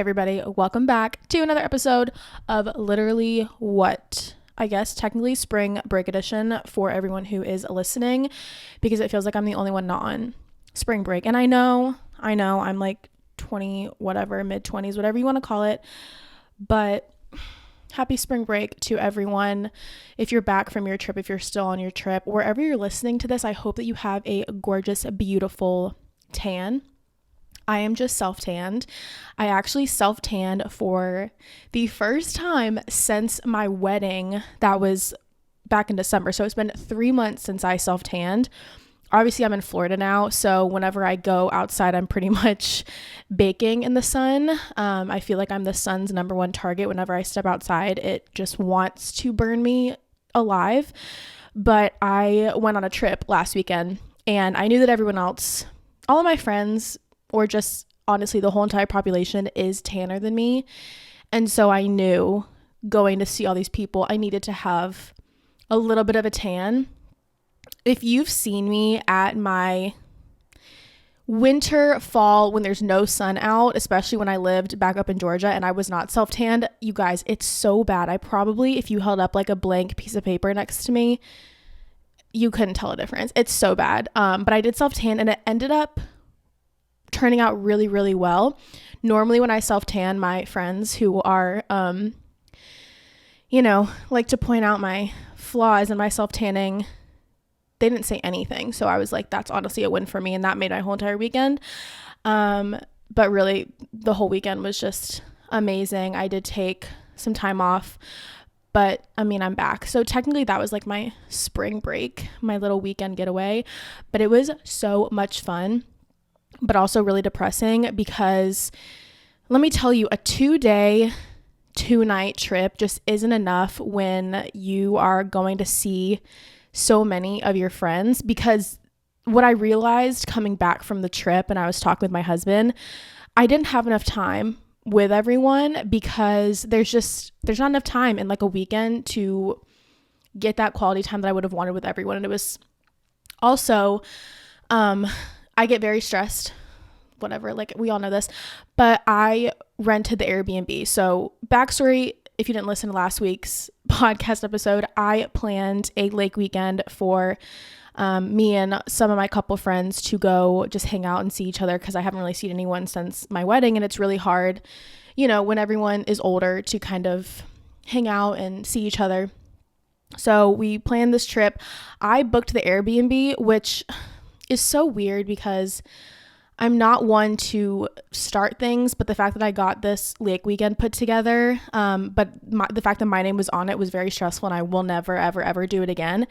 everybody, welcome back to another episode of Literally What? I guess technically spring break edition for everyone who is listening, because it feels like I'm the only one not on spring break. And I know I'm like 20 whatever, mid 20s, whatever you want to call it, but happy spring break to everyone. If you're back from your trip, if you're still on your trip, wherever you're listening to this, I hope that you have a gorgeous, beautiful tan. I am just self-tanned. I actually self-tanned for the first time since my wedding. That was back in December. So it's been 3 months since I self-tanned. Obviously, I'm in Florida now, so whenever I go outside, I'm pretty much baking in the sun. I feel like I'm the sun's number one target. Whenever I step outside, it just wants to burn me alive. But I went on a trip last weekend, and I knew that everyone else, all of my friends, or just honestly the whole entire population, is tanner than me. And so I knew going to see all these people, I needed to have a little bit of a tan. If you've seen me at my winter, fall, when there's no sun out, especially when I lived back up in Georgia and I was not self-tanned, you guys, it's so bad. I probably, if you held up like a blank piece of paper next to me, you couldn't tell a difference. It's so bad. But I did self-tan and it ended up turning out really, really well. Normally when I self-tan, my friends who are, like to point out my flaws in my self-tanning, they didn't say anything. So I was like, that's honestly a win for me. And that made my whole entire weekend. But really the whole weekend was just amazing. I did take some time off, but I mean, I'm back. So technically that was like my spring break, my little weekend getaway, but it was so much fun, but also really depressing because let me tell you, a 2-day, 2-night trip just isn't enough when you are going to see so many of your friends. Because what I realized coming back from the trip, and I was talking with my husband, I didn't have enough time with everyone because there's not enough time in like a weekend to get that quality time that I would have wanted with everyone. And it was also, I get very stressed, whatever, like we all know this, but I rented the Airbnb. So backstory, if you didn't listen to last week's podcast episode, I planned a lake weekend for me and some of my couple friends to go just hang out and see each other, because I haven't really seen anyone since my wedding, and it's really hard, when everyone is older, to kind of hang out and see each other. So we planned this trip. I booked the Airbnb, which is so weird because I'm not one to start things, but the fact that I got this lake weekend put together, but the fact that my name was on it was very stressful, and I will never, ever, ever do it again,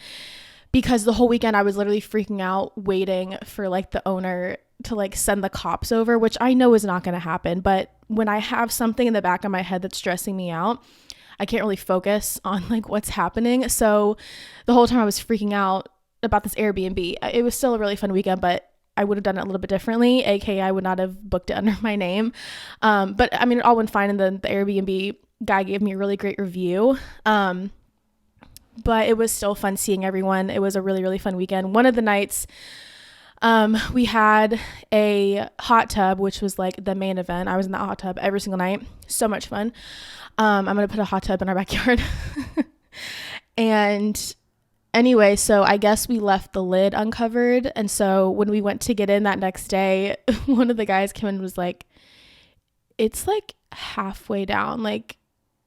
because the whole weekend I was literally freaking out waiting for like the owner to like send the cops over, which I know is not going to happen. But when I have something in the back of my head that's stressing me out, I can't really focus on like what's happening. So the whole time I was freaking out about this Airbnb. It was still a really fun weekend, but I would have done it a little bit differently, aka I would not have booked it under my name. But I mean, it all went fine, and then the Airbnb guy gave me a really great review. But it was still fun seeing everyone. It was a really, really fun weekend. One of the nights, we had a hot tub, which was like the main event. I was in that hot tub every single night. So much fun. I'm going to put a hot tub in our backyard. And anyway, so I guess we left the lid uncovered. And so when we went to get in that next day, one of the guys came in and was like, it's like halfway down. Like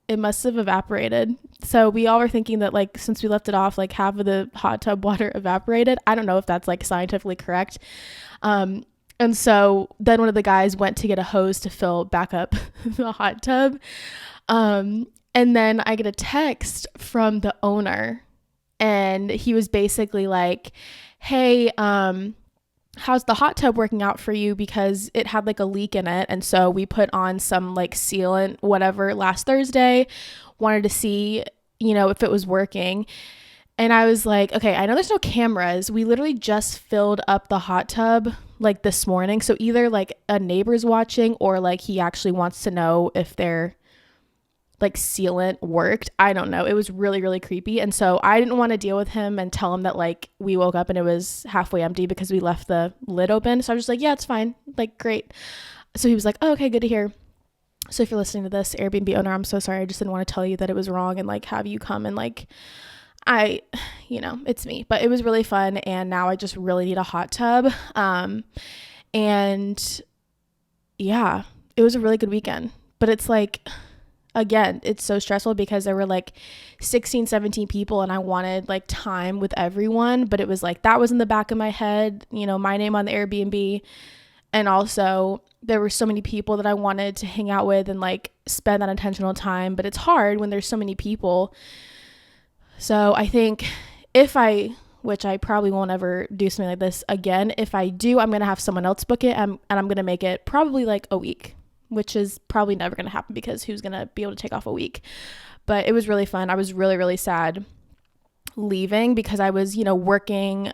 it must have evaporated. So we all were thinking that like, since we left it off, like half of the hot tub water evaporated. I don't know if that's like scientifically correct. And so then one of the guys went to get a hose to fill back up the hot tub. And then I get a text from the owner, and he was basically like, hey, how's the hot tub working out for you? Because it had like a leak in it. And so we put on some like sealant, whatever, last Thursday, wanted to see, if it was working. And I was like, okay, I know there's no cameras. We literally just filled up the hot tub like this morning. So either like a neighbor's watching, or like he actually wants to know if their like sealant worked. I don't know. It was really, really creepy. And so I didn't want to deal with him and tell him that like we woke up and it was halfway empty because we left the lid open. So I was just like, yeah, it's fine. Like, great. So he was like, oh, okay, good to hear. So if you're listening to this, Airbnb owner, I'm so sorry. I just didn't want to tell you that it was wrong and like have you come and like, it's me, but it was really fun. And now I just really need a hot tub. And yeah, it was a really good weekend, but it's like, again, it's so stressful because there were like 16, 17 people and I wanted like time with everyone, but it was like, that was in the back of my head, my name on the Airbnb. And also there were so many people that I wanted to hang out with and like spend that intentional time, but it's hard when there's so many people. So I think which I probably won't ever do something like this again. If I do, I'm going to have someone else book it and I'm going to make it probably like a week, which is probably never going to happen because who's going to be able to take off a week? But it was really fun. I was really, really sad leaving because I was, working.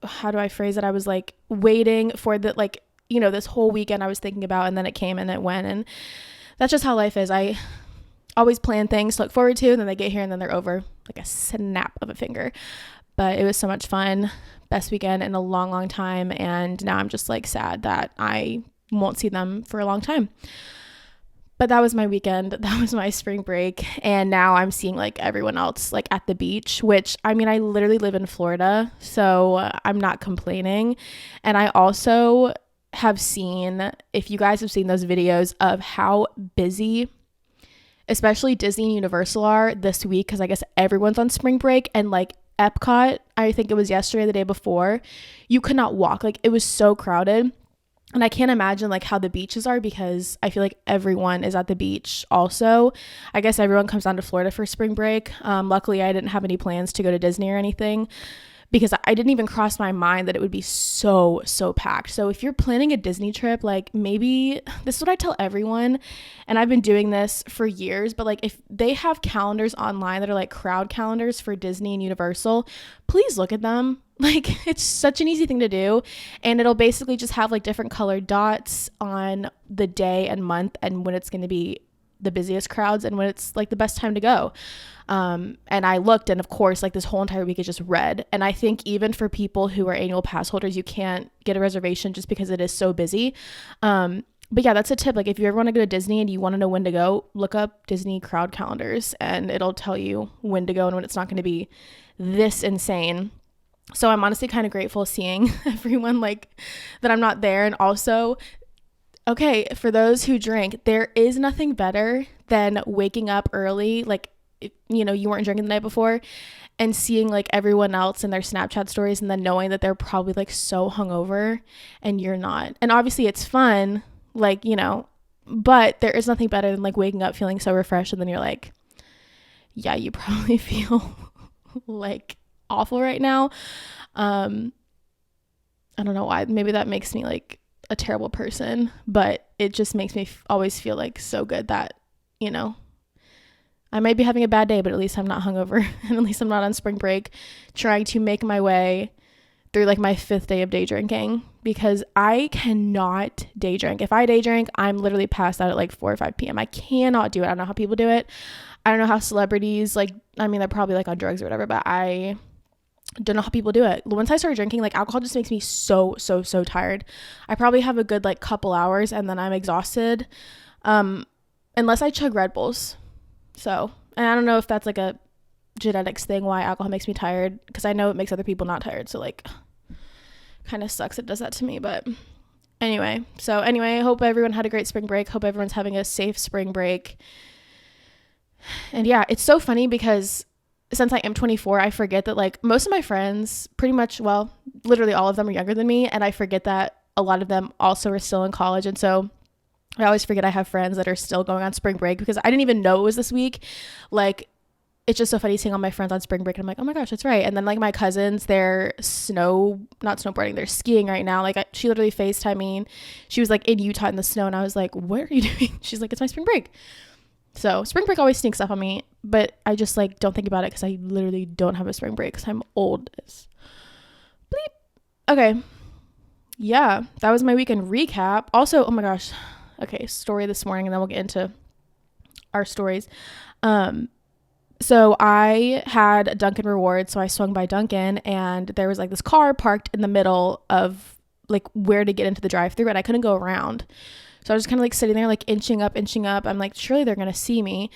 How do I phrase it? I was like waiting for the, like, this whole weekend I was thinking about, and then it came and it went. And that's just how life is. I always plan things to look forward to, and then they get here and then they're over like a snap of a finger. But it was so much fun. Best weekend in a long, long time. And now I'm just like sad that I won't see them for a long time. But that was my weekend. That was my spring break. And now I'm seeing like everyone else like at the beach, which I literally live in Florida, so I'm not complaining. And I also have seen, if you guys have seen those videos of how busy especially Disney and Universal are this week, because I guess everyone's on spring break, and like Epcot, I think it was yesterday, the day before, you could not walk. Like it was so crowded. And I can't imagine like how the beaches are because I feel like everyone is at the beach also. I guess everyone comes down to Florida for spring break. Luckily, I didn't have any plans to go to Disney or anything because I didn't even cross my mind that it would be so packed. So if you're planning a Disney trip, like maybe this is what I tell everyone, and I've been doing this for years, but like if they have calendars online that are like crowd calendars for Disney and Universal, please look at them. Like it's such an easy thing to do, and it'll basically just have like different colored dots on the day and month and when it's going to be the busiest crowds and when it's like the best time to go. And I looked, and of course like this whole entire week is just red. And I think even for people who are annual pass holders, you can't get a reservation just because it is so busy. But yeah, that's a tip. Like if you ever want to go to Disney and you want to know when to go, look up Disney crowd calendars and it'll tell you when to go and when it's not going to be this insane. So I'm honestly kind of grateful seeing everyone like that I'm not there. And also, okay, for those who drink, there is nothing better than waking up early, like, you weren't drinking the night before, and seeing like everyone else in their Snapchat stories and then knowing that they're probably like so hungover and you're not. And obviously it's fun, like, but there is nothing better than like waking up feeling so refreshed and then you're like, yeah, you probably feel like awful right now. I don't know why. Maybe that makes me like a terrible person, but it just makes me always feel like so good that, I might be having a bad day, but at least I'm not hungover and at least I'm not on spring break trying to make my way through like my 5th day of day drinking, because I cannot day drink. If I day drink, I'm literally passed out at like 4 or 5 p.m. I cannot do it. I don't know how people do it. I don't know how celebrities, like, they're probably like on drugs or whatever, but I don't know how people do it. Once I started drinking, like alcohol just makes me so tired. I probably have a good like couple hours and then I'm exhausted, unless I chug Red Bulls. So, and I don't know if that's like a genetics thing why alcohol makes me tired, because I know it makes other people not tired, so like kind of sucks it does that to me. But anyway, I hope everyone had a great spring break. Hope everyone's having a safe spring break. And yeah, it's so funny because since I am 24, I forget that like most of my friends, pretty much, well, literally all of them are younger than me, and I forget that a lot of them also are still in college. And so I always forget I have friends that are still going on spring break because I didn't even know it was this week. Like, it's just so funny seeing all my friends on spring break, and I'm like, oh my gosh, that's right. And then like my cousins, they're not snowboarding, they're skiing right now. Like she literally FaceTimed me. She was like in Utah in the snow, and I was like, what are you doing? She's like, it's my spring break. So spring break always sneaks up on me, but I just like don't think about it because I literally don't have a spring break because I'm old as bleep. Okay. Yeah, that was my weekend recap. Also, oh my gosh. Okay, story this morning, and then we'll get into our stories. So I had a Dunkin' reward, so I swung by Dunkin', and there was like this car parked in the middle of like where to get into the drive-thru, and I couldn't go around. So I was kind of like sitting there, like inching up. I'm like, surely they're going to see me.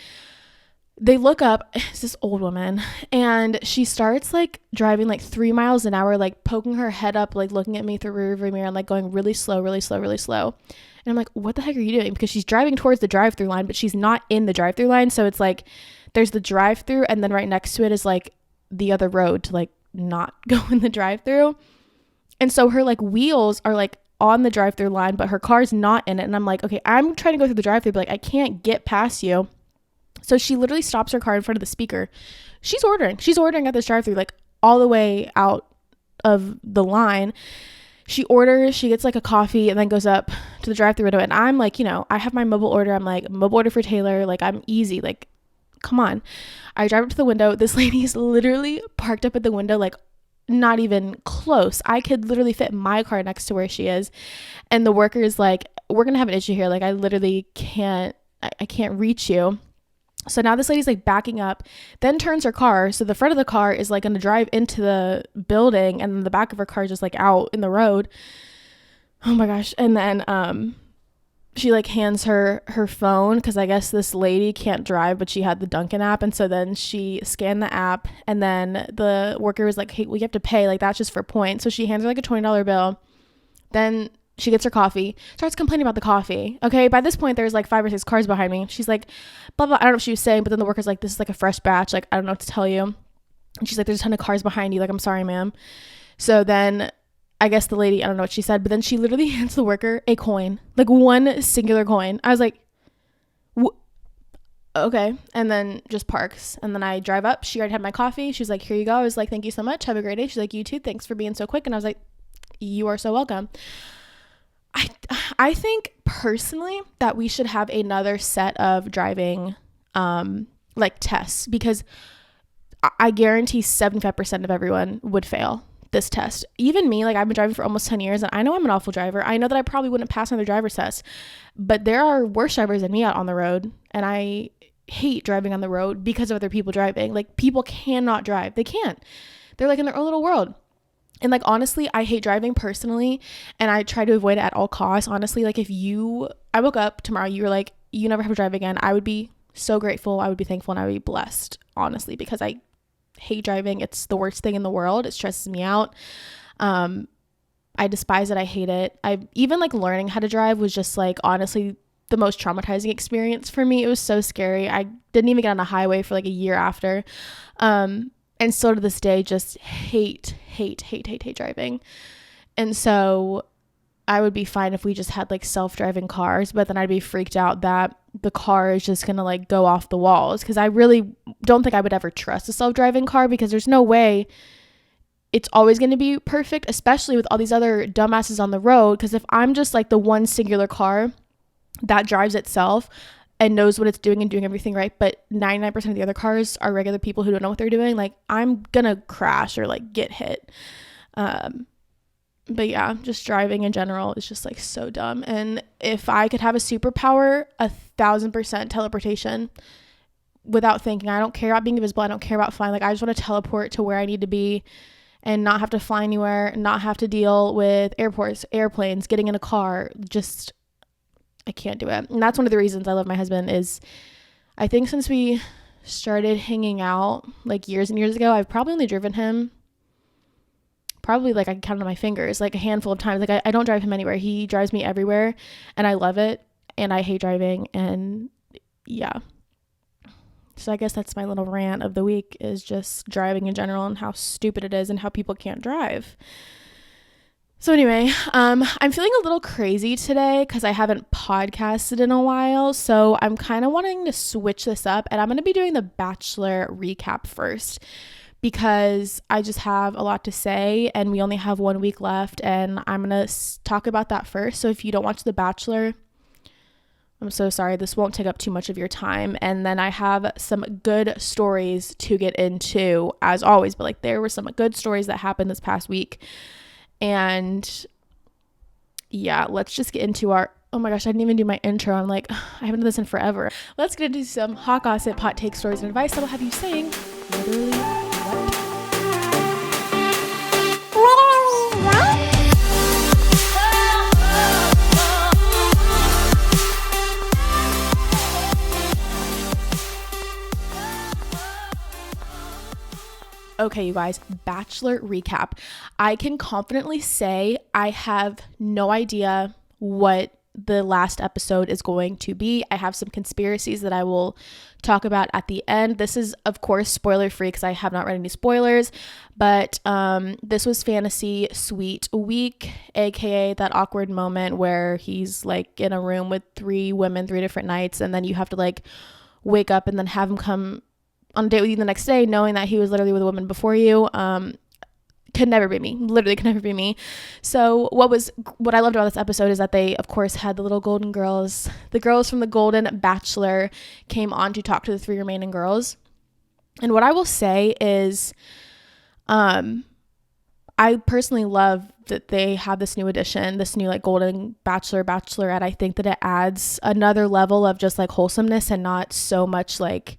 They look up, it's this old woman, and she starts like driving like 3 miles an hour, like poking her head up, like looking at me through the rearview mirror and like going really slow. And I'm like, what the heck are you doing? Because she's driving towards the drive-through line, but she's not in the drive-through line. So it's like, there's the drive-through, and then right next to it is like the other road to like not go in the drive-through. And so her like wheels are like on the drive-through line, but her car's not in it. And I'm like, okay, I'm trying to go through the drive-through, but like, I can't get past you. So she literally stops her car in front of the speaker. She's ordering at this drive-through, like all the way out of the line. She orders, she gets like a coffee and then goes up to the drive-through window. And I'm like, you know, I have my mobile order. I'm like, mobile order for Taylor. Like, I'm easy. Like, come on. I drive up to the window. This lady's literally parked up at the window, like not even close. I could literally fit my car next to where she is. And the worker is like, we're going to have an issue here. Like, I literally can't reach you. So now this lady's like backing up, then turns her car. So the front of the car is like going to drive into the building, and then the back of her car is just like out in the road. Oh my gosh. And then she like hands her phone, because I guess this lady can't drive, but she had the Dunkin' app. And so then she scanned the app, and then the worker was like, hey, we have to pay. Like, that's just for points. So she hands her like a $20 bill. Then she gets her coffee, starts complaining about the coffee. Okay, by this point, there's like 5 or 6 cars behind me. She's like, blah, blah. I don't know what she was saying, but then the worker's like, this is like a fresh batch. Like, I don't know what to tell you. And she's like, there's a ton of cars behind you. Like, I'm sorry, ma'am. So then I guess the lady, I don't know what she said, but then she literally hands the worker a coin, like one singular coin. I was like, okay. And then just parks. And then I drive up. She already had my coffee. She was like, here you go. I was like, thank you so much. Have a great day. She's like, you too. Thanks for being so quick. And I was like, you are so welcome. I think personally that we should have another set of driving like tests, because I guarantee 75% of everyone would fail this test. Even me, like I've been driving for almost 10 years and I know I'm an awful driver. I know that I probably wouldn't pass another driver's test, but there are worse drivers than me out on the road, and I hate driving on the road because of other people driving. Like, people cannot drive. They can't. They're like in their own little world. And like, honestly, I hate driving personally, and I try to avoid it at all costs. Honestly, like I woke up tomorrow, you were like, you never have to drive again, I would be so grateful. I would be thankful, and I would be blessed, honestly, because I hate driving. It's the worst thing in the world. It stresses me out. I despise it. I hate it. I even like learning how to drive was just like, honestly, the most traumatizing experience for me. It was so scary. I didn't even get on a highway for like a year after. And still to this day, just hate driving. And so I would be fine if we just had like self-driving cars, but then I'd be freaked out that the car is just going to like go off the walls, because I really don't think I would ever trust a self-driving car, because there's no way it's always going to be perfect, especially with all these other dumbasses on the road. Because if I'm just like the one singular car that drives itself and knows what it's doing and doing everything right, but 99% of the other cars are regular people who don't know what they're doing, like I'm gonna crash or like get hit. But yeah, just driving in general is just like so dumb. And if I could have a superpower, 1,000% teleportation without thinking. I don't care about being invisible. I don't care about flying. Like, I just want to teleport to where I need to be and not have to fly anywhere, not have to deal with airports, airplanes, getting in a car. Just, I can't do it. And that's one of the reasons I love my husband. Is I think since we started hanging out like years and years ago, I've probably only driven him probably like I can count on my fingers, like a handful of times. Like I don't drive him anywhere. He drives me everywhere, and I love it, and I hate driving. And yeah, so I guess that's my little rant of the week, is just driving in general and how stupid it is and how people can't drive. So anyway, I'm feeling a little crazy today because I haven't podcasted in a while. So I'm kind of wanting to switch this up, and I'm going to be doing the Bachelor recap first, because I just have a lot to say and we only have 1 week left, and I'm going to talk about that first. So if you don't watch The Bachelor, I'm so sorry. This won't take up too much of your time. And then I have some good stories to get into, as always, but like there were some good stories that happened this past week. And yeah, let's just get into our, oh my gosh, I didn't even do my intro. I'm like, I haven't done this in forever. Let's get into some hot gossip, hot take, stories, and advice that'll have you saying literally what? Literally what? Okay, you guys, Bachelor Recap. I can confidently say I have no idea what the last episode is going to be. I have some conspiracies that I will talk about at the end. This is, of course, spoiler free because I have not read any spoilers, but this was Fantasy Suite Week, aka that awkward moment where he's like in a room with 3 women, 3 different nights, and then you have to like wake up and then have him come on a date with you the next day, knowing that he was literally with a woman before you. Could never be me. Literally could never be me. So what I loved about this episode is that they, of course, had the little golden girls. The girls from the Golden Bachelor came on to talk to the 3 remaining girls. And what I will say is, I personally love that they have this new addition, this new like Golden Bachelor, Bachelorette. I think that it adds another level of just like wholesomeness and not so much like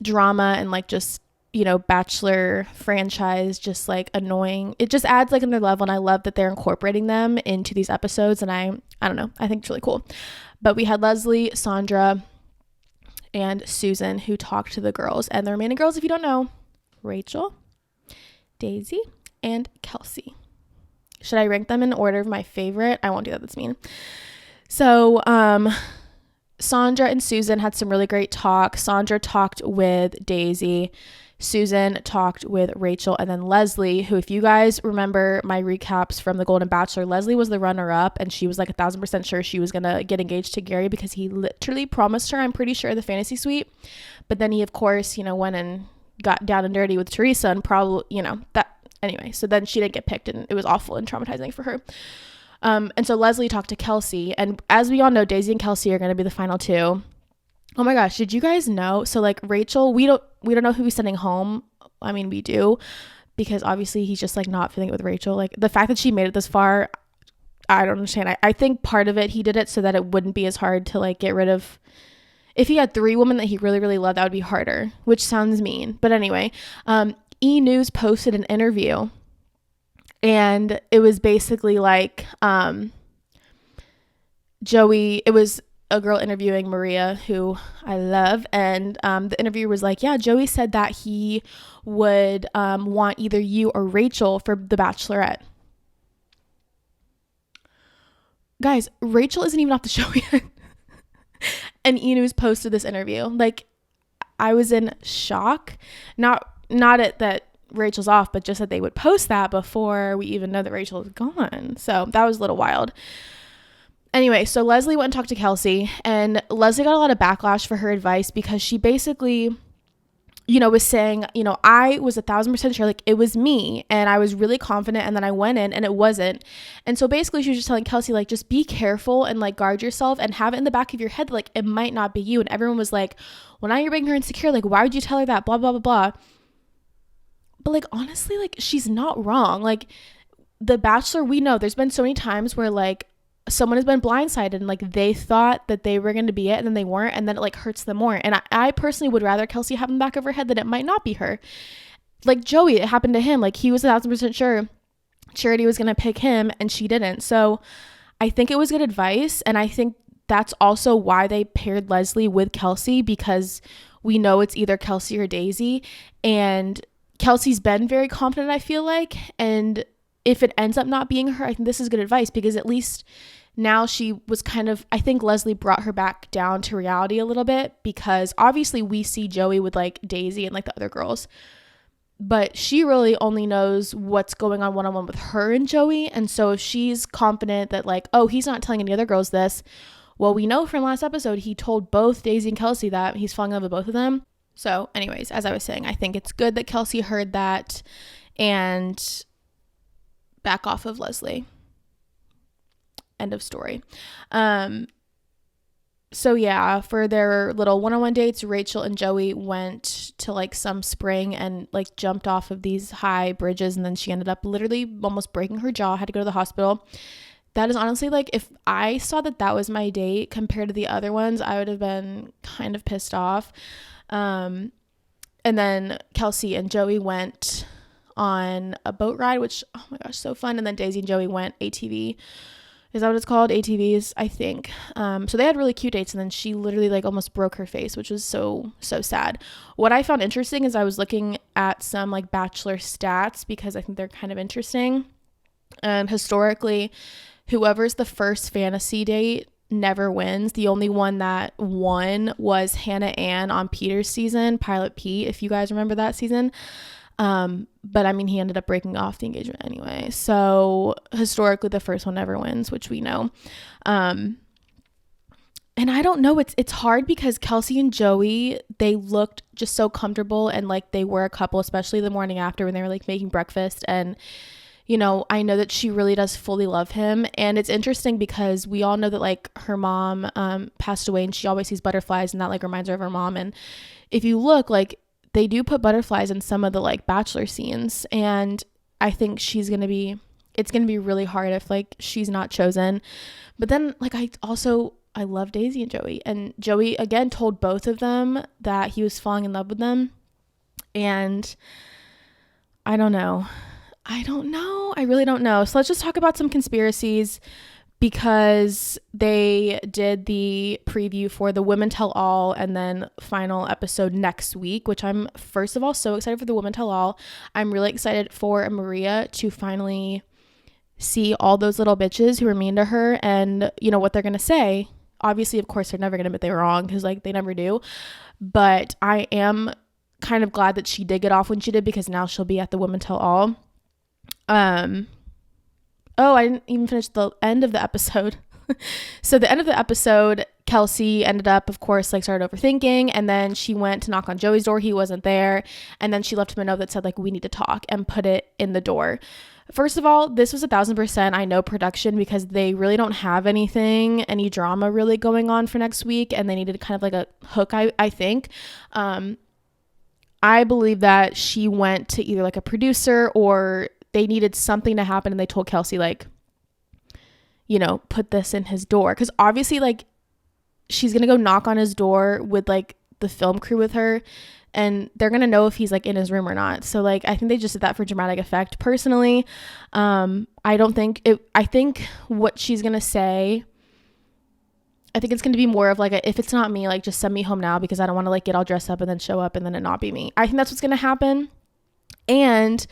drama and like just, you know, Bachelor franchise just like annoying. It just adds like another level, and I love that they're incorporating them into these episodes, and I don't know, I think it's really cool. But we had Leslie, Sandra, and Susan who talked to the girls, and the remaining girls, if you don't know, Rachel, Daisy, and Kelsey. Should I rank them in order of my favorite? I won't do that, that's mean. So Sandra and Susan had some really great talk. Sandra talked with Daisy, Susan talked with Rachel, and then Leslie, who, if you guys remember my recaps from the Golden Bachelor, Leslie was the runner-up, and she was like 1,000% sure she was gonna get engaged to Gary because he literally promised her, I'm pretty sure, the fantasy suite. But then he, of course, you know, went and got down and dirty with Teresa, and probably, you know, that anyway. So then she didn't get picked, and it was awful and traumatizing for her. And so Leslie talked to Kelsey, and as we all know, Daisy and Kelsey are going to be the final 2. Oh my gosh, did you guys know? So like Rachel, we don't know who he's sending home. I mean, we do, because obviously he's just like not feeling it with Rachel. Like the fact that she made it this far, I don't understand. I think part of it, he did it so that it wouldn't be as hard to like get rid of. If he had 3 women that he really, really loved, that would be harder, which sounds mean. But anyway, E! News posted an interview, and it was basically like Joey, it was a girl interviewing Maria, who I love, and the interviewer was like, yeah, Joey said that he would want either you or Rachel for the Bachelorette. Guys, Rachel isn't even off the show yet. And E! News posted this interview. Like, I was in shock. Not at that Rachel's off, but just that they would post that before we even know that Rachel is gone. So that was a little wild. Anyway, so Leslie went and talked to Kelsey, and Leslie got a lot of backlash for her advice because she basically, you know, was saying, you know, I was 1,000% sure, like it was me, and I was really confident, and then I went in and it wasn't. And so basically she was just telling Kelsey, like, just be careful and like guard yourself and have it in the back of your head, like it might not be you. And everyone was like, well, now you're making her insecure, like why would you tell her that, blah blah blah blah. But like honestly, like she's not wrong. Like The Bachelor, we know there's been so many times where like someone has been blindsided and like they thought that they were going to be it and then they weren't, and then it like hurts them more. And I personally would rather Kelsey have in the back of her head that it might not be her. Like Joey, it happened to him. Like he was 1,000% sure Charity was going to pick him and she didn't. So I think it was good advice, and I think that's also why they paired Leslie with Kelsey, because we know it's either Kelsey or Daisy, and Kelsey's been very confident, I feel like, and if it ends up not being her, I think this is good advice, because at least now she was kind of, I think Leslie brought her back down to reality a little bit, because obviously we see Joey with like Daisy and like the other girls, but she really only knows what's going on one-on-one with her and Joey. And so if she's confident that like, oh, he's not telling any other girls this, well, we know from last episode he told both Daisy and Kelsey that he's falling in love with both of them. So anyways, as I was saying, I think it's good that Kelsey heard that and back off of Leslie. End of story. So yeah, for their little one-on-one dates, Rachel and Joey went to like some spring and like jumped off of these high bridges, and then she ended up literally almost breaking her jaw, had to go to the hospital. That is honestly like, if I saw that that was my date compared to the other ones, I would have been kind of pissed off. And then Kelsey and Joey went on a boat ride, which, oh my gosh, so fun. And then Daisy and Joey went ATV. Is that what it's called? ATVs, I think. So they had really cute dates, and then she literally like almost broke her face, which was so sad. What I found interesting is I was looking at some like Bachelor stats because I think they're kind of interesting. Historically, whoever's the first fantasy date never wins. The only one that won was Hannah Ann on Peter's season, Pilot Pete, if you guys remember that season. But I mean, he ended up breaking off the engagement anyway. So historically, the first one never wins, which we know. And I don't know, it's hard because Kelsey and Joey, they looked just so comfortable and like they were a couple, especially the morning after when they were like making breakfast. And you know, I know that she really does fully love him. And it's interesting because we all know that like her mom passed away, and she always sees butterflies, and that like reminds her of her mom. And if you look, like they do put butterflies in some of the like Bachelor scenes, and I think it's gonna be really hard if like she's not chosen. But then like I love Daisy and Joey, and Joey again told both of them that he was falling in love with them. And I don't know. I really don't know. So let's just talk about some conspiracies, because they did the preview for the Women Tell All and then final episode next week, which I'm first of all so excited for the Women Tell All. I'm really excited for Maria to finally see all those little bitches who were mean to her and, you know, what they're going to say. Obviously, of course, they're never going to admit they were wrong, because like they never do. But I am kind of glad that she did get off when she did, because now she'll be at the Women Tell All. I didn't even finish the end of the episode. So the end of the episode, Kelsey ended up, of course, like started overthinking, and then she went to knock on Joey's door. He wasn't there. And then she left him a note that said like, we need to talk, and put it in the door. First of all, this was 1,000% I know production, because they really don't have any drama really going on for next week, and they needed kind of like a hook, I think. I believe that she went to either like a producer, or they needed something to happen, and they told Kelsey like, you know, put this in his door, because obviously like she's gonna go knock on his door with like the film crew with her, and they're gonna know if he's like in his room or not. So like I think they just did that for dramatic effect. Personally, I think what she's gonna say, I think it's gonna be more of like if it's not me, like just send me home now, because I don't want to like get all dressed up and then show up and then it not be me. I think that's what's gonna happen. And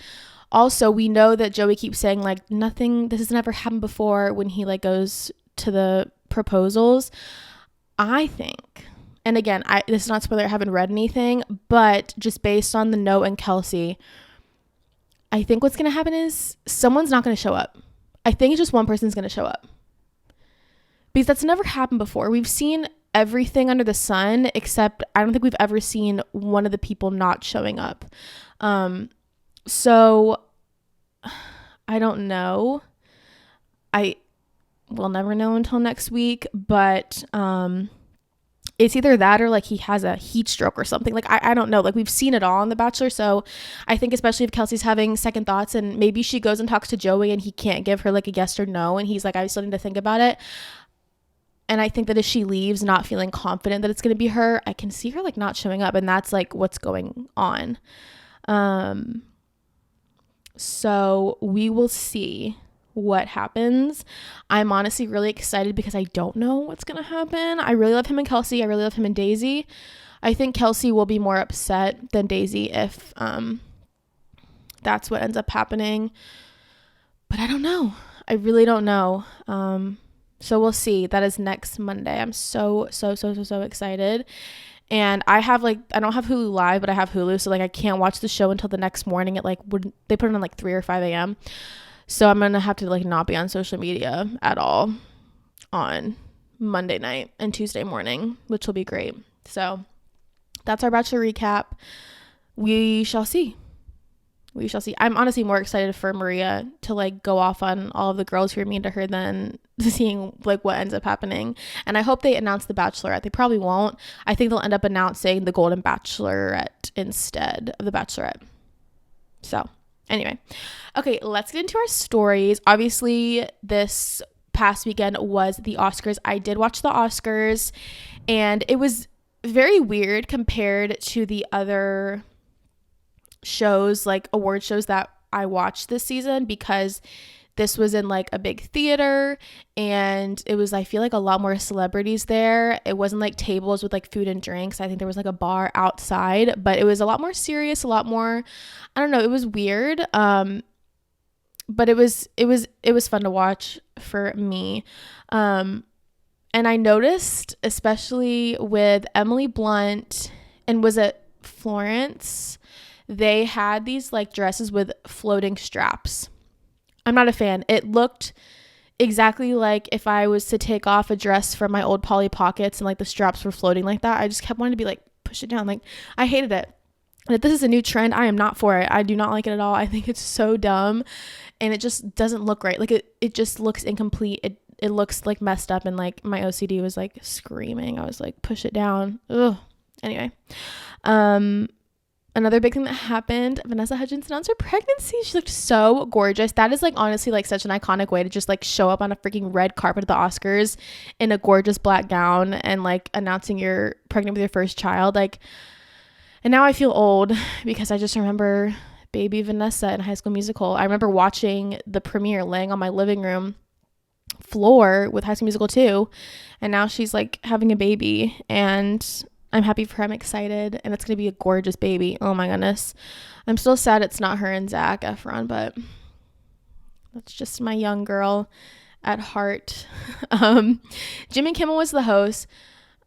also, we know that Joey keeps saying like this has never happened before when he like goes to the proposals. I think, and again, this is not spoiler, I haven't read anything, but just based on the note and Kelsey, I think what's going to happen is someone's not going to show up. I think just one person's going to show up, because that's never happened before. We've seen everything under the sun, except I don't think we've ever seen one of the people not showing up. So I don't know. I will never know until next week, but it's either that or like he has a heat stroke or something. Like I don't know. Like we've seen it all on The Bachelor, so I think especially if Kelsey's having second thoughts, and maybe she goes and talks to Joey and he can't give her like a yes or no, and he's like, I still need to think about it. And I think that if she leaves not feeling confident that it's going to be her, I can see her like not showing up, and that's like what's going on. So we will see what happens. I'm honestly really excited because I don't know what's going to happen. I really love him and Kelsey. I really love him and Daisy. I think Kelsey will be more upset than Daisy if that's what ends up happening. But I don't know. I really don't know. So we'll see. That is next Monday. I'm so excited. And I don't have Hulu Live, but I have Hulu. So like I can't watch the show until the next morning at like, they put it on like 3 or 5 a.m. So I'm going to have to like not be on social media at all on Monday night and Tuesday morning, which will be great. So that's our Bachelor recap. We shall see. I'm honestly more excited for Maria to like go off on all of the girls who are mean to her than seeing like what ends up happening. And I hope they announce the Bachelorette. They probably won't. I think they'll end up announcing the Golden Bachelorette instead of the Bachelorette. So anyway, okay, let's get into our stories. Obviously, this past weekend was the Oscars. I did watch the Oscars, and it was very weird compared to the other shows, like award shows that I watched this season, because this was in like a big theater, and it was, I feel like, a lot more celebrities there. It wasn't like tables with like food and drinks. I think there was like a bar outside, but it was a lot more serious, a lot more, I don't know, it was weird. But it was fun to watch for me. And I noticed, especially with Emily Blunt and was it Florence, they had these like dresses with floating straps. I'm not a fan. It looked exactly like if I was to take off a dress from my old Polly Pockets and like the straps were floating like that. I just kept wanting to be like, push it down. Like, I hated it. And if this is a new trend, I am not for it. I do not like it at all. I think it's so dumb, and it just doesn't look right. Like, it just looks incomplete. It looks like messed up, and like my OCD was like screaming. I was like, push it down. Ugh. Anyway, another big thing that happened, Vanessa Hudgens announced her pregnancy. She looked so gorgeous. That is like honestly like such an iconic way to just like show up on a freaking red carpet at the Oscars in a gorgeous black gown and like announcing you're pregnant with your first child. Like, and now I feel old because I just remember baby Vanessa in High School Musical. I remember watching the premiere laying on my living room floor with High School Musical 2, and now she's like having a baby, and I'm happy for her. I'm excited, and it's gonna be a gorgeous baby. Oh my goodness. I'm still sad it's not her and Zac Efron, but that's just my young girl at heart. Jimmy Kimmel was the host.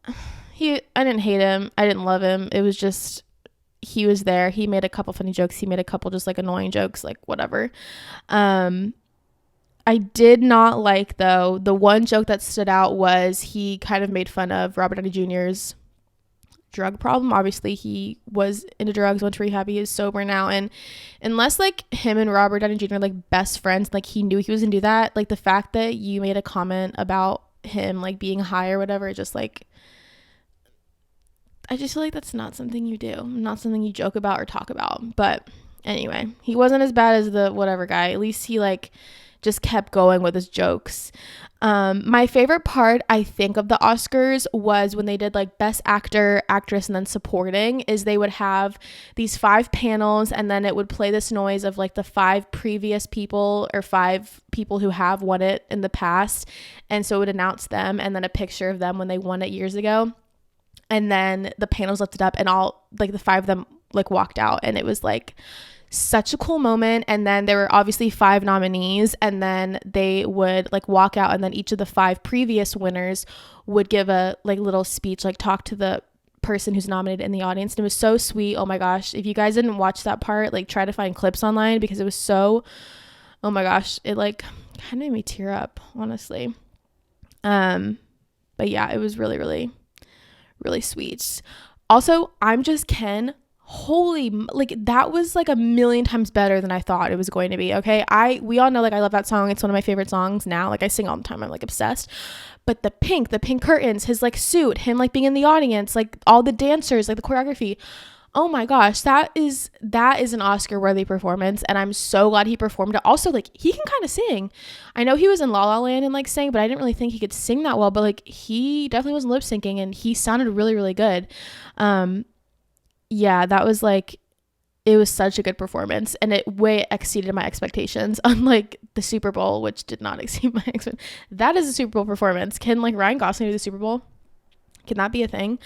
I didn't hate him. I didn't love him. It was just, he was there. He made a couple funny jokes. He made a couple just like annoying jokes, like whatever. I did not like, though, the one joke that stood out was he kind of made fun of Robert Downey Jr.'s drug problem. Obviously, he was into drugs, went to rehab. He is sober now, and unless like him and Robert Downey Jr. are like best friends, like he knew he was gonna do that, like the fact that you made a comment about him like being high or whatever, just like, I just feel like that's not something you do, not something you joke about or talk about. But anyway, he wasn't as bad as the whatever guy. At least he like just kept going with his jokes. My favorite part, I think, of the Oscars was when they did like best actor, actress, and then supporting, is they would have these 5 panels, and then it would play this noise of like the 5 previous people or 5 people who have won it in the past. And so it would announce them and then a picture of them when they won it years ago. And then the panels lifted up and all like the 5 of them like walked out, and it was like such a cool moment. And then there were obviously 5 nominees, and then they would like walk out, and then each of the 5 previous winners would give a like little speech, like talk to the person who's nominated in the audience. And it was so sweet. Oh my gosh, if you guys didn't watch that part, like try to find clips online, because it was so, oh my gosh, it like kind of made me tear up, honestly. But yeah, it was really, really, really sweet. Also, I'm Just Ken, holy, like that was like a million times better than I thought it was going to be. Okay, we all know like I love that song. It's one of my favorite songs now. Like I sing all the time. I'm like obsessed. But the pink curtains, his like suit, him like being in the audience, like all the dancers, like the choreography. Oh my gosh, that is an Oscar worthy performance, and I'm so glad he performed it. Also, like he can kind of sing. I know he was in La La Land and like sang, but I didn't really think he could sing that well. But like he definitely wasn't lip syncing, and he sounded really, really good. Yeah, that was like, it was such a good performance, and it way exceeded my expectations, unlike the Super Bowl, which did not exceed my expectations. That is a Super Bowl performance. Can like Ryan Gosling do the Super Bowl? Can that be a thing?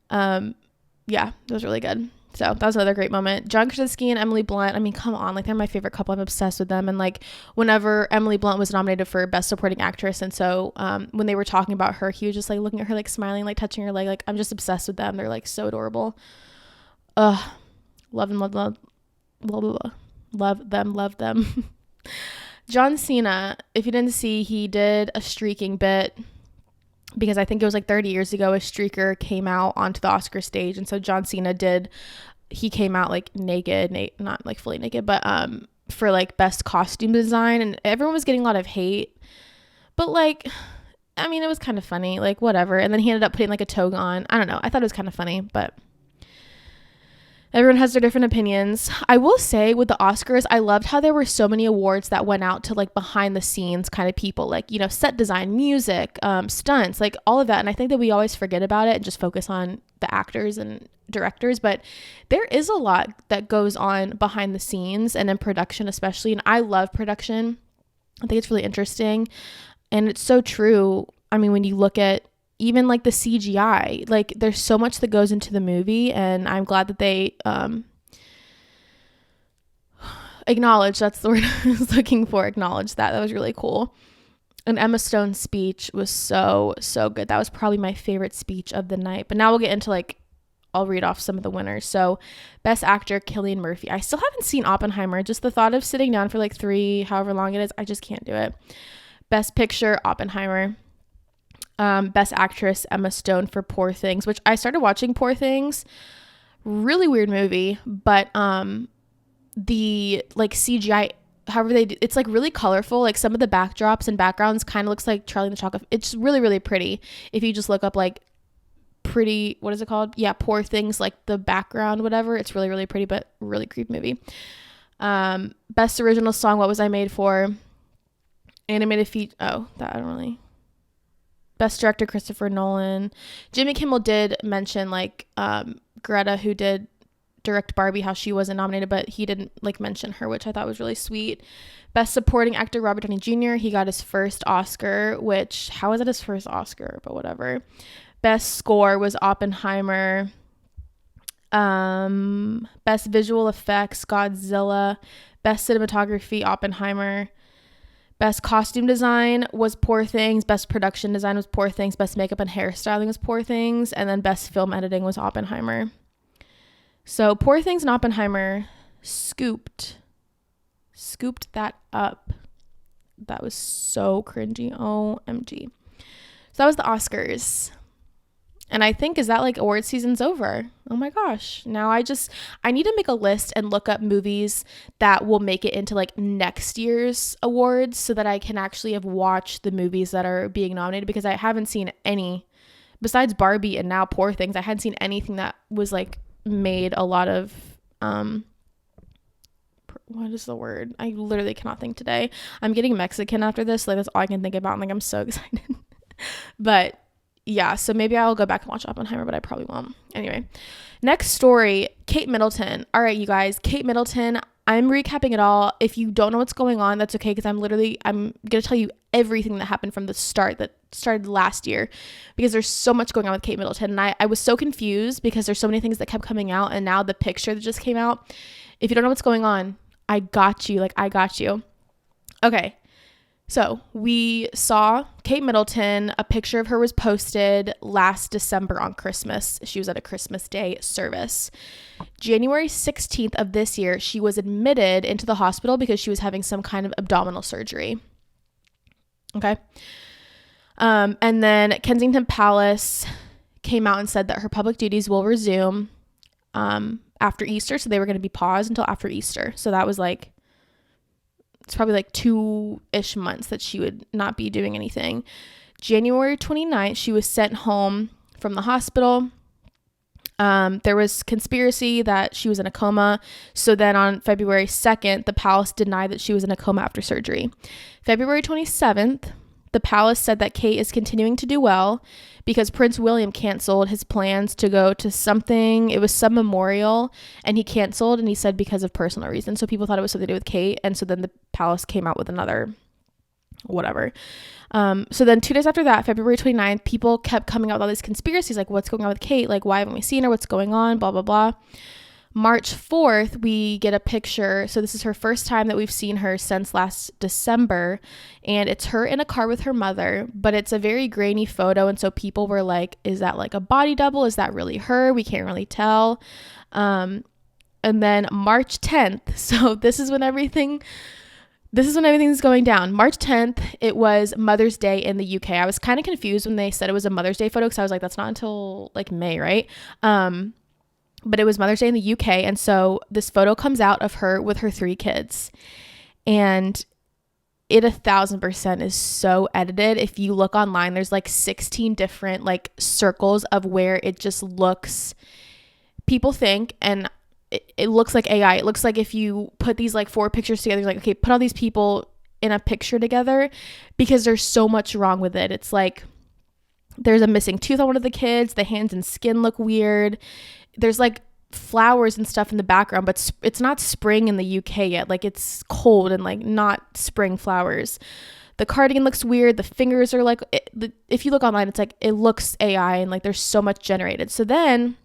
Yeah, it was really good. So that was another great moment. John Krasinski and Emily Blunt, I mean, come on, like they're my favorite couple. I'm obsessed with them. And like whenever Emily Blunt was nominated for Best Supporting Actress, and so when they were talking about her, he was just like looking at her, like smiling, like touching her leg. Like I'm just obsessed with them. They're like so adorable. Love and love them. John Cena, if you didn't see, he did a streaking bit, because I think it was like 30 years ago a streaker came out onto the Oscar stage, and so John Cena he came out like naked, not like fully naked, but for like best costume design, and everyone was getting a lot of hate, but like, I mean, it was kind of funny, like whatever. And then he ended up putting like a toga on. I don't know, I thought it was kind of funny, but everyone has their different opinions. I will say with the Oscars, I loved how there were so many awards that went out to like behind the scenes kind of people, like, you know, set design, music, stunts, like all of that. And I think that we always forget about it and just focus on the actors and directors, but there is a lot that goes on behind the scenes and in production especially. And I love production. I think it's really interesting, and it's so true. I mean, when you look at even like the CGI, like there's so much that goes into the movie, and I'm glad that they acknowledge, that's the word I was looking for, acknowledge that was really cool. And Emma Stone's speech was so good. That was probably my favorite speech of the night. But now we'll get into like, I'll read off some of the winners. So Best Actor, Cillian Murphy. I still haven't seen Oppenheimer. Just the thought of sitting down for like 3 however long it is, I just can't do it. Best Picture, Oppenheimer. Best Actress, Emma Stone for Poor Things, which I started watching Poor Things. Really weird movie, but the like CGI, however they do, it's like really colorful. Like some of the backdrops and backgrounds kind of looks like Charlie and the Chocolate. It's really, really pretty. If you just look up like pretty, what is it called? Yeah, Poor Things, like the background, whatever. It's really, really pretty, but really creepy movie. Best Original Song, What Was I Made For? Animated feature. Oh, that I don't really. Best Director, Christopher Nolan. Jimmy Kimmel did mention like Greta, who did direct Barbie, how she wasn't nominated, but he didn't like mention her, which I thought was really sweet. Best Supporting Actor, Robert Downey Jr. He got his first Oscar, which, how is it his first Oscar? But whatever. Best Score was Oppenheimer. Best Visual Effects, Godzilla. Best Cinematography, Oppenheimer. Best Costume Design was Poor Things. Best Production Design was Poor Things. Best Makeup and Hairstyling was Poor Things. And then Best Film Editing was Oppenheimer. So Poor Things and Oppenheimer scooped that up. That was so cringy. OMG. So that was the Oscars. And I think, is that like award season's over? Oh my gosh. Now I need to make a list and look up movies that will make it into like next year's awards so that I can actually have watched the movies that are being nominated, because I haven't seen any, besides Barbie and now Poor Things, I hadn't seen anything that was like made a lot of, what is the word? I literally cannot think today. I'm getting Mexican after this. Like that's all I can think about. I'm like, I'm so excited. But yeah, so maybe I'll go back and watch Oppenheimer, but I probably won't. Anyway, next story, Kate Middleton. All right, you guys, Kate Middleton, I'm recapping it all. If you don't know what's going on, that's okay, because I'm going to tell you everything that happened from the start that started last year, because there's so much going on with Kate Middleton. And I was so confused because there's so many things that kept coming out, and now the picture that just came out. If you don't know what's going on, I got you. Like, I got you. Okay. So we saw Kate Middleton. A picture of her was posted last December on Christmas. She was at a Christmas Day service. January 16th of this year, she was admitted into the hospital because she was having some kind of abdominal surgery. Okay. And then Kensington Palace came out and said that her public duties will resume after Easter. So they were going to be paused until after Easter. So that was like, it's probably like 2-ish months that she would not be doing anything. January 29th, she was sent home from the hospital. There was conspiracy that she was in a coma. So then on February 2nd, the palace denied that she was in a coma after surgery. February 27th, the palace said that Kate is continuing to do well because Prince William canceled his plans to go to something. It was some memorial, and he canceled, and he said because of personal reasons. So people thought it was something to do with Kate, and so then the palace came out with another whatever. So then 2 days after that, February 29th, people kept coming out with all these conspiracies, like what's going on with Kate? Like, why haven't we seen her? What's going on? Blah, blah, blah. March 4th, we get a picture. So this is her first time that we've seen her since last December. And it's her in a car with her mother, but it's a very grainy photo. And so people were like, is that like a body double? Is that really her? We can't really tell. And then March 10th. So this is when everything's going down. March 10th, it was Mother's Day in the UK. I was kind of confused when they said it was a Mother's Day photo, because I was like, that's not until like May, right? But it was Mother's Day in the UK. And so this photo comes out of her with her 3 kids. And it 1,000% is so edited. If you look online, there's like 16 different like circles of where it just looks, people think, and it looks like AI. It looks like if you put these like 4 pictures together, like, okay, put all these people in a picture together, because there's so much wrong with it. It's like there's a missing tooth on one of the kids. The hands and skin look weird. There's like flowers and stuff in the background, but it's not spring in the UK yet. Like, it's cold and like not spring flowers. The cardigan looks weird. The fingers are like, if you look online, it's like, it looks AI and like there's so much generated. So then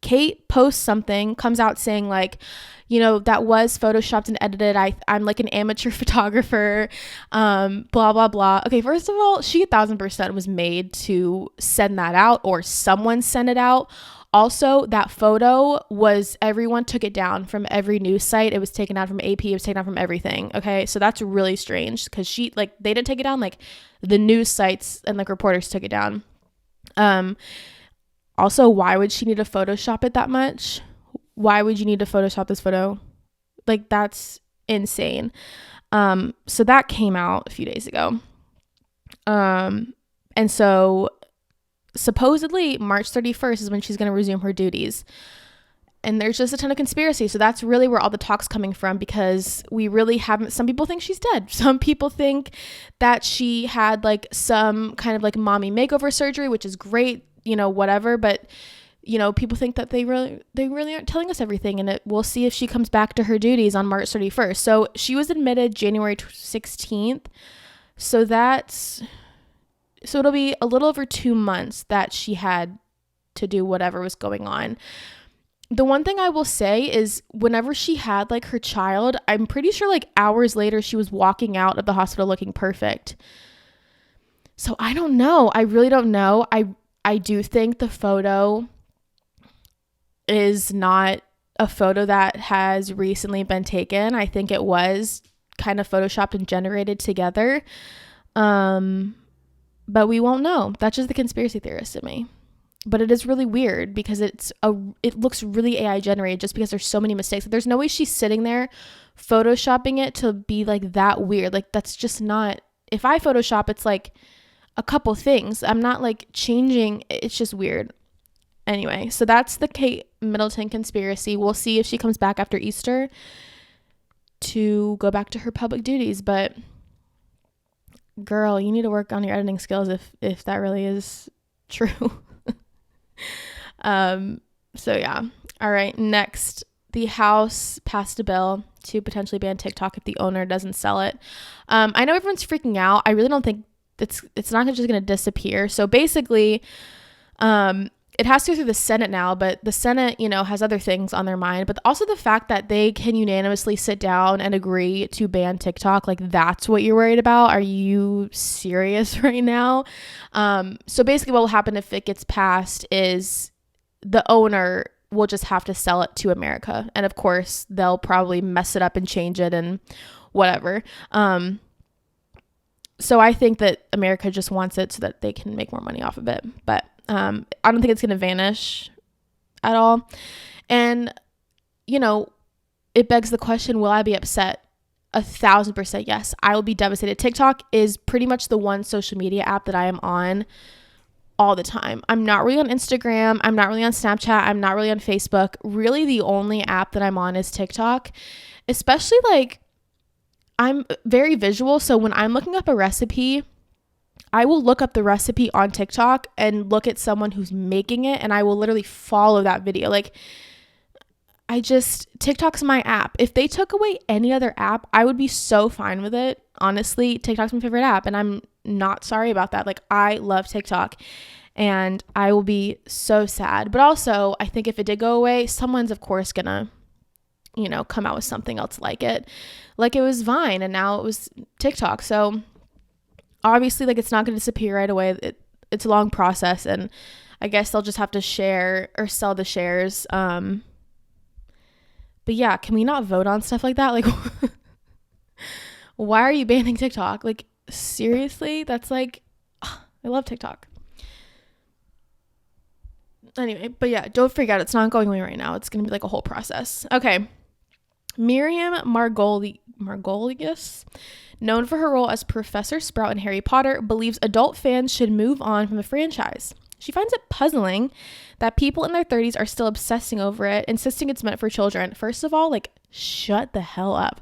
Kate posts something, comes out saying like, you know, that was photoshopped and edited. I'm like an amateur photographer, blah, blah, blah. Okay, first of all, she 1,000% was made to send that out, or someone sent it out. Also, that photo was, everyone took it down from every news site. It was taken down from AP. It was taken down from everything. Okay, so that's really strange because they didn't take it down. Like, the news sites and like reporters took it down. Also, why would she need to Photoshop it that much? Why would you need to Photoshop this photo? Like, that's insane. So that came out a few days ago. And so supposedly March 31st is when she's going to resume her duties. And there's just a ton of conspiracy. So that's really where all the talk's coming from, because we really haven't, some people think she's dead. Some people think that she had like some kind of like mommy makeover surgery, which is great, you know, whatever. But, you know, people think that they really aren't telling us everything. And we'll see if she comes back to her duties on March 31st. So she was admitted January 16th. So it'll be a little over 2 months that she had to do whatever was going on. The one thing I will say is whenever she had like her child, I'm pretty sure like hours later she was walking out of the hospital looking perfect. So I don't know. I really don't know. I do think the photo is not a photo that has recently been taken. I think it was kind of photoshopped and generated together. But we won't know. That's just the conspiracy theorist in me. But it is really weird because it looks really AI generated just because there's so many mistakes. There's no way she's sitting there photoshopping it to be like that weird. Like, that's just not, if I Photoshop, it's like a couple things. I'm not like changing. It's just weird. Anyway, so that's the Kate Middleton conspiracy. We'll see if she comes back after Easter to go back to her public duties. But girl, you need to work on your editing skills if that really is true. So yeah. All right. Next, the House passed a bill to potentially ban TikTok if the owner doesn't sell it. I know everyone's freaking out. I really don't think it's not just going to disappear. So basically, it has to go through the Senate now, but the Senate, you know, has other things on their mind, but also the fact that they can unanimously sit down and agree to ban TikTok, like, that's what you're worried about. Are you serious right now? So basically what will happen if it gets passed is the owner will just have to sell it to America. And of course they'll probably mess it up and change it and whatever. So I think that America just wants it so that they can make more money off of it. But I don't think it's going to vanish at all. And, you know, it begs the question, will I be upset? 1,000% yes. I will be devastated. TikTok is pretty much the one social media app that I am on all the time. I'm not really on Instagram. I'm not really on Snapchat. I'm not really on Facebook. Really, the only app that I'm on is TikTok. Especially, like, I'm very visual. So when I'm looking up a recipe, I will look up the recipe on TikTok and look at someone who's making it, and I will literally follow that video. Like, TikTok's my app. If they took away any other app, I would be so fine with it. Honestly, TikTok's my favorite app, and I'm not sorry about that. Like, I love TikTok, and I will be so sad. But also, I think if it did go away, someone's of course gonna, you know, come out with something else like it. Like, it was Vine, and now it was TikTok. So obviously, like, it's not going to disappear right away. It's a long process, and I guess they'll just have to share or sell the shares. But yeah, can we not vote on stuff like that? Like, why are you banning TikTok? Like, seriously? That's like, I love TikTok. Anyway, but yeah, don't freak out. It's not going away right now. It's going to be like a whole process. Okay. Miriam Margolyes, known for her role as Professor Sprout in Harry Potter, believes adult fans should move on from the franchise. She finds it puzzling that people in their 30s are still obsessing over it, insisting it's meant for children. First of all, like, shut the hell up.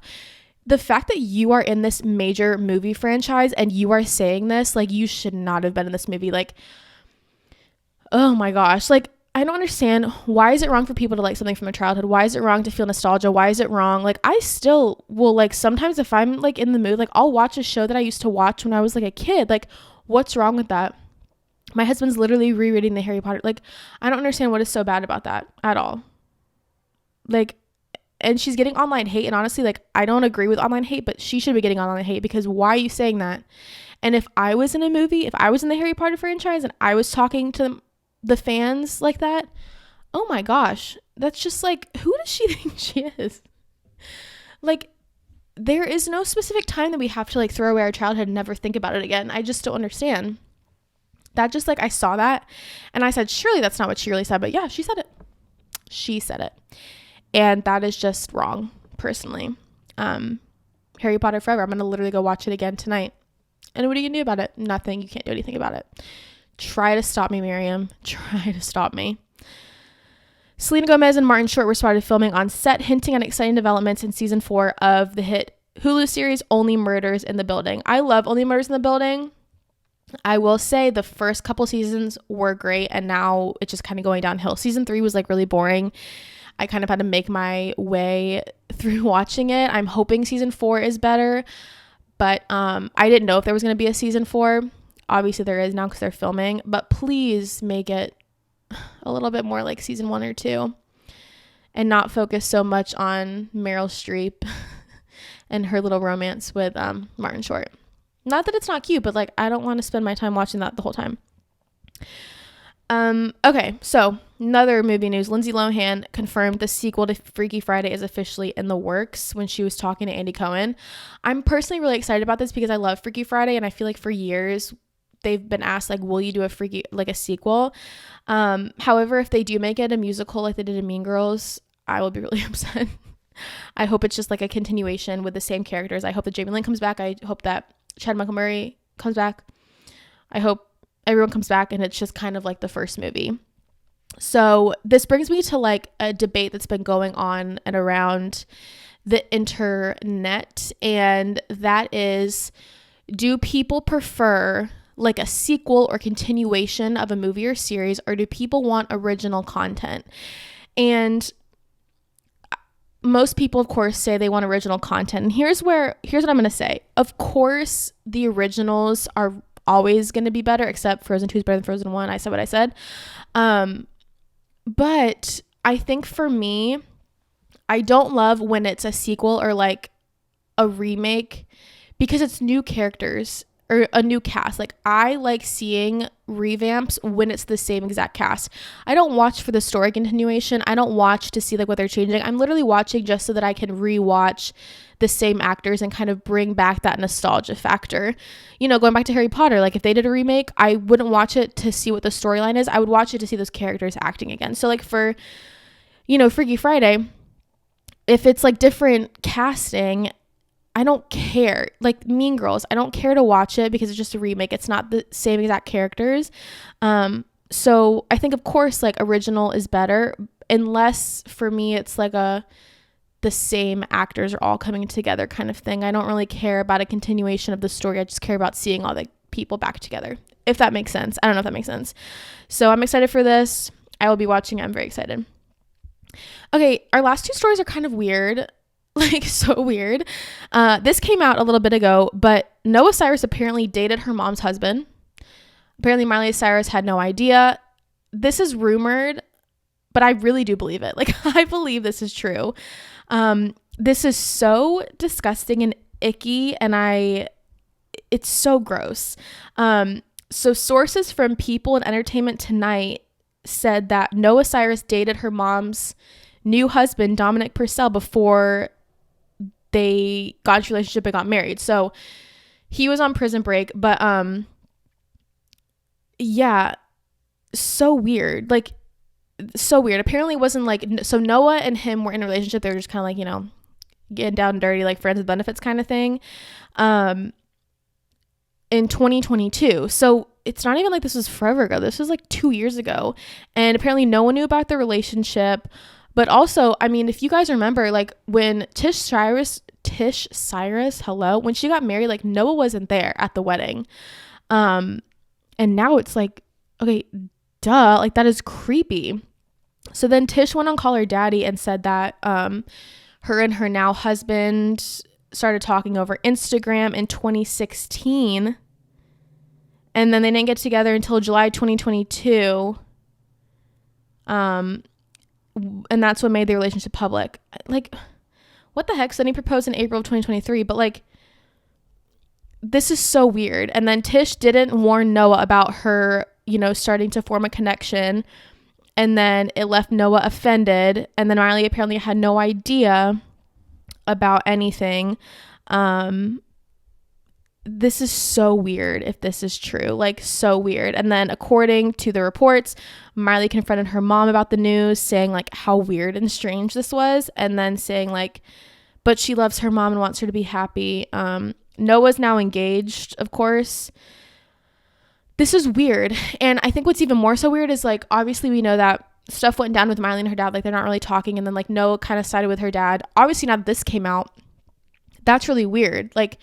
The fact that you are in this major movie franchise and you are saying this, like, you should not have been in this movie. Like, oh my gosh. Like, I don't understand, why is it wrong for people to like something from their childhood? Why is it wrong to feel nostalgia? Why is it wrong? Like, I still will, like, sometimes if I'm like in the mood, like, I'll watch a show that I used to watch when I was like a kid. Like, what's wrong with that? My husband's literally rereading the Harry Potter. Like, I don't understand what is so bad about that at all. Like, and she's getting online hate, and honestly, like, I don't agree with online hate, but she should be getting online hate, because why are you saying that? And if I was in a movie, if I was in the Harry Potter franchise and I was talking to the fans like that, oh my gosh, that's just like, who does she think she is? Like, there is no specific time that we have to like throw away our childhood and never think about it again. I just don't understand that. Just like, I saw that and I said, surely that's not what she really said, but yeah, she said it, and that is just wrong, personally. Harry Potter forever. I'm gonna literally go watch it again tonight, and what are you gonna do about it? Nothing. You can't do anything about it. Try to stop me, Miriam. Try to stop me. Selena Gomez and Martin short were spotted filming on set, hinting at exciting developments in season 4 of the hit Hulu series Only Murders in the Building. I love Only Murders in the Building. I will say the first couple seasons were great, and now it's just kind of going downhill. Season 3 was like really boring. I kind of had to make my way through watching it. I'm hoping season 4 is better, but I didn't know if there was going to be a season 4. Obviously there is now because they're filming, but please make it a little bit more like season 1 or 2 and not focus so much on Meryl Streep and her little romance with Martin Short. Not that it's not cute, but like, I don't want to spend my time watching that the whole time. Okay, so another movie news. Lindsay Lohan confirmed the sequel to Freaky Friday is officially in the works when she was talking to Andy Cohen. I'm personally really excited about this because I love Freaky Friday, and I feel like for years they've been asked, like, will you do a sequel? However, if they do make it a musical like they did in Mean Girls, I will be really upset. I hope it's just like a continuation with the same characters. I hope that Jamie Lynn comes back. I hope that Chad Michael Murray comes back. I hope everyone comes back and it's just kind of like the first movie. So this brings me to like a debate that's been going on and around the internet, and that is, do people prefer like a sequel or continuation of a movie or series, or do people want original content? And most people, of course, say they want original content. And here's what I'm going to say. Of course, the originals are always going to be better, except Frozen 2 is better than Frozen 1. I said what I said. But I think for me, I don't love when it's a sequel or like a remake, because it's new characters or a new cast. Like, I like seeing revamps when it's the same exact cast. I don't watch for the story continuation. I don't watch to see like what they're changing. I'm literally watching just so that I can rewatch the same actors and kind of bring back that nostalgia factor. You know, going back to Harry Potter, like if they did a remake, I wouldn't watch it to see what the storyline is. I would watch it to see those characters acting again. So like for, you know, Freaky Friday, if it's like different casting, I don't care. Like Mean Girls, I don't care to watch it because it's just a remake. It's not the same exact characters. So I think, of course, like original is better, unless for me it's like the same actors are all coming together kind of thing. I don't really care about a continuation of the story. I just care about seeing all the people back together, if that makes sense. I don't know if that makes sense. So I'm excited for this. I will be watching it. I'm very excited. Okay, our last 2 stories are kind of weird. Like, so weird. This came out a little bit ago, but Noah Cyrus apparently dated her mom's husband. Apparently Miley Cyrus had no idea. This is rumored, but I really do believe it. Like, I believe this is true. This is so disgusting and icky, and it's so gross. So sources from People and Entertainment Tonight said that Noah Cyrus dated her mom's new husband, Dominic Purcell, before they got into a relationship and got married. So he was on prison break, but yeah, so weird. Like, so weird. Apparently it wasn't like, so Noah and him were in a relationship. They were just kind of like, you know, getting down and dirty, like friends with benefits kind of thing, in 2022. So it's not even like this was forever ago. This was like 2 years ago, and apparently no one knew about their relationship. But also, I mean, if you guys remember, like when Tish Cyrus, when she got married, like Noah wasn't there at the wedding. And now it's like, okay, duh, like that is creepy. So then Tish went on Call Her Daddy and said that her and her now husband started talking over Instagram in 2016, and then they didn't get together until July 2022, and that's what made their relationship public. Like, what the heck? So then he proposed in April of 2023, but like, this is so weird. And then Tish didn't warn Noah about her, you know, starting to form a connection, and then it left Noah offended, and then Miley apparently had no idea about anything. This is so weird if this is true, like so weird. And then according to the reports, Miley confronted her mom about the news, saying like how weird and strange this was, and then saying like, but she loves her mom and wants her to be happy. Noah's now engaged, of course. This is weird. And I think what's even more so weird is like, obviously we know that stuff went down with Miley and her dad, like they're not really talking, and then like Noah kind of sided with her dad. Obviously now that this came out, that's really weird. Like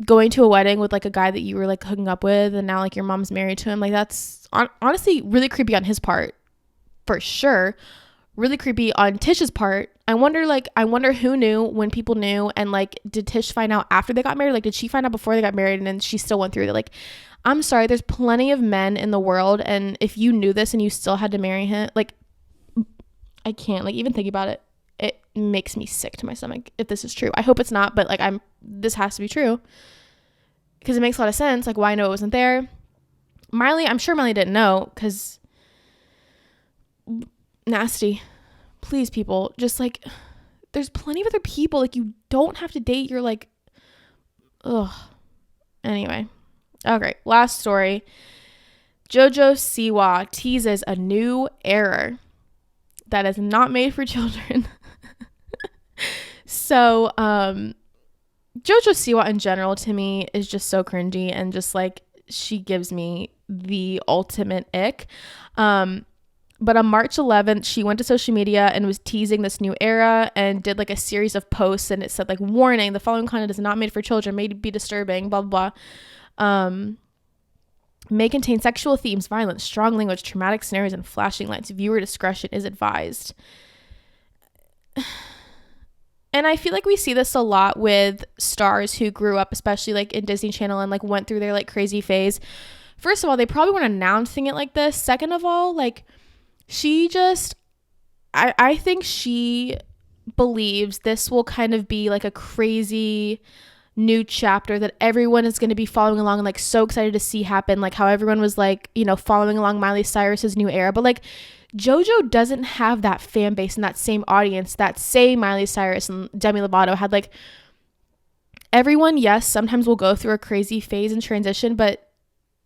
going to a wedding with like a guy that you were like hooking up with, and now like your mom's married to him, like that's honestly really creepy on his part, for sure. Really creepy on Tish's part. I wonder who knew when people knew, and like did Tish find out after they got married? Like did she find out before they got married and then she still went through it? Like, I'm sorry, there's plenty of men in the world, and if you knew this and you still had to marry him, like I can't, like even think about it, it makes me sick to my stomach if this is true. I hope it's not, but like this has to be true, because it makes a lot of sense. Like why Noah wasn't there. Miley, I'm sure Miley didn't know, because nasty. Please, people, just like there's plenty of other people, like you don't have to date your like ugh. Anyway, okay, last story. JoJo Siwa teases a new era that is not made for children. So JoJo Siwa in general to me is just so cringy, and just like she gives me the ultimate ick. But on March 11th, she went to social media and was teasing this new era and did like a series of posts, and it said like, warning, the following content is not made for children, may be disturbing, blah, blah, blah. May contain sexual themes, violence, strong language, traumatic scenarios, and flashing lights. Viewer discretion is advised. And I feel like we see this a lot with stars who grew up, especially like in Disney Channel, and like went through their like crazy phase. First of all, they probably weren't announcing it like this. Second of all, like I think she believes this will kind of be like a crazy new chapter that everyone is going to be following along and like so excited to see happen, like how everyone was like, you know, following along Miley Cyrus's new era. But like JoJo doesn't have that fan base and that same audience that say Miley Cyrus and Demi Lovato had. Like everyone, yes, sometimes will go through a crazy phase and transition, but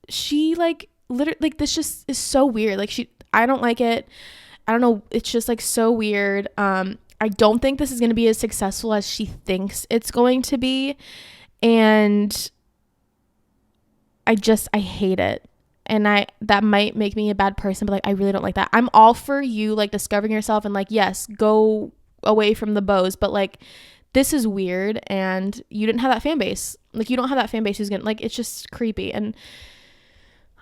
she like literally, like this just is so weird. Like I don't like it. I don't know. It's just like so weird. I don't think this is going to be as successful as she thinks it's going to be. And I hate it. And that might make me a bad person, but like, I really don't like that. I'm all for you, like discovering yourself and like, yes, go away from the bows, but like, this is weird. And you didn't have that fan base. Like you don't have that fan base who's going to like, it's just creepy. And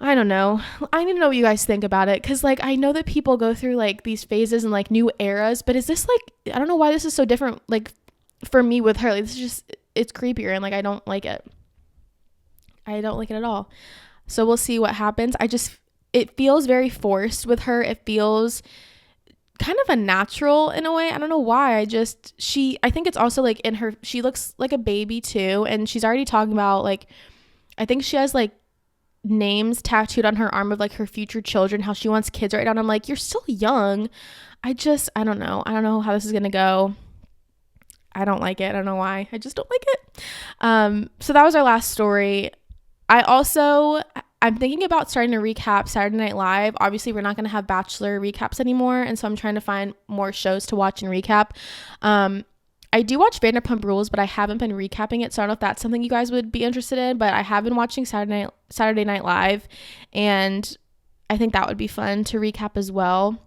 I don't know. I need to know what you guys think about it, because like I know that people go through like these phases and like new eras, but is this like, I don't know why this is so different like for me with her. Like this is just, it's creepier, and like I don't like it. I don't like it at all. So we'll see what happens. It feels very forced with her. It feels kind of unnatural in a way. I don't know why. I think it's also like in her, she looks like a baby too, and she's already talking about like, I think she has like names tattooed on her arm of like her future children, how she wants kids right now. And I'm like, you're still young. I don't know how this is gonna go. I don't like it. I don't know why. I just don't like it. So that was our last story. I'm thinking about starting to recap Saturday Night Live. Obviously we're not going to have Bachelor recaps anymore, and so I'm trying to find more shows to watch and recap. I do watch Vanderpump Rules, but I haven't been recapping it, so I don't know if that's something you guys would be interested in, but I have been watching Saturday Night Live, and I think that would be fun to recap as well.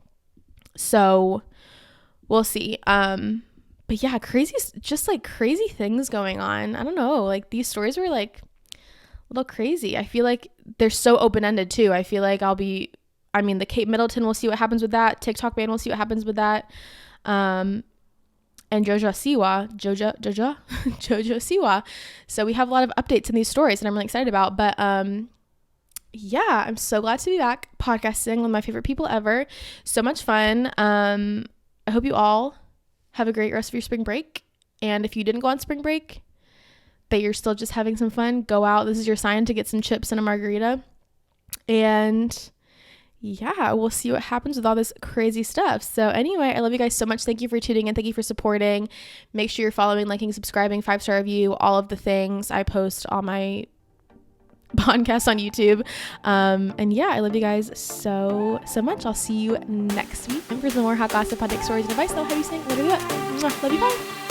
So we'll see. But yeah, just like crazy things going on. I don't know, like these stories were like a little crazy. I feel like they're so open-ended too. I feel like I'll be I mean, the Kate Middleton, we'll see what happens with that. TikTok ban, we'll see what happens with that. And JoJo Siwa. So we have a lot of updates in these stories and I'm really excited about. But yeah, I'm so glad to be back podcasting with my favorite people ever. So much fun. I hope you all have a great rest of your spring break. And if you didn't go on spring break, that you're still just having some fun, go out. This is your sign to get some chips and a margarita. And yeah, we'll see what happens with all this crazy stuff. So anyway, I love you guys so much. Thank you for tuning in. Thank you for supporting. Make sure you're following, liking, subscribing, 5-star review, all of the things I post on my podcast on YouTube. And yeah, I love you guys so much. I'll see you next week for some more hot gossip, hot take stories and advice. Though, how do you say? Literally what? Love you, bye.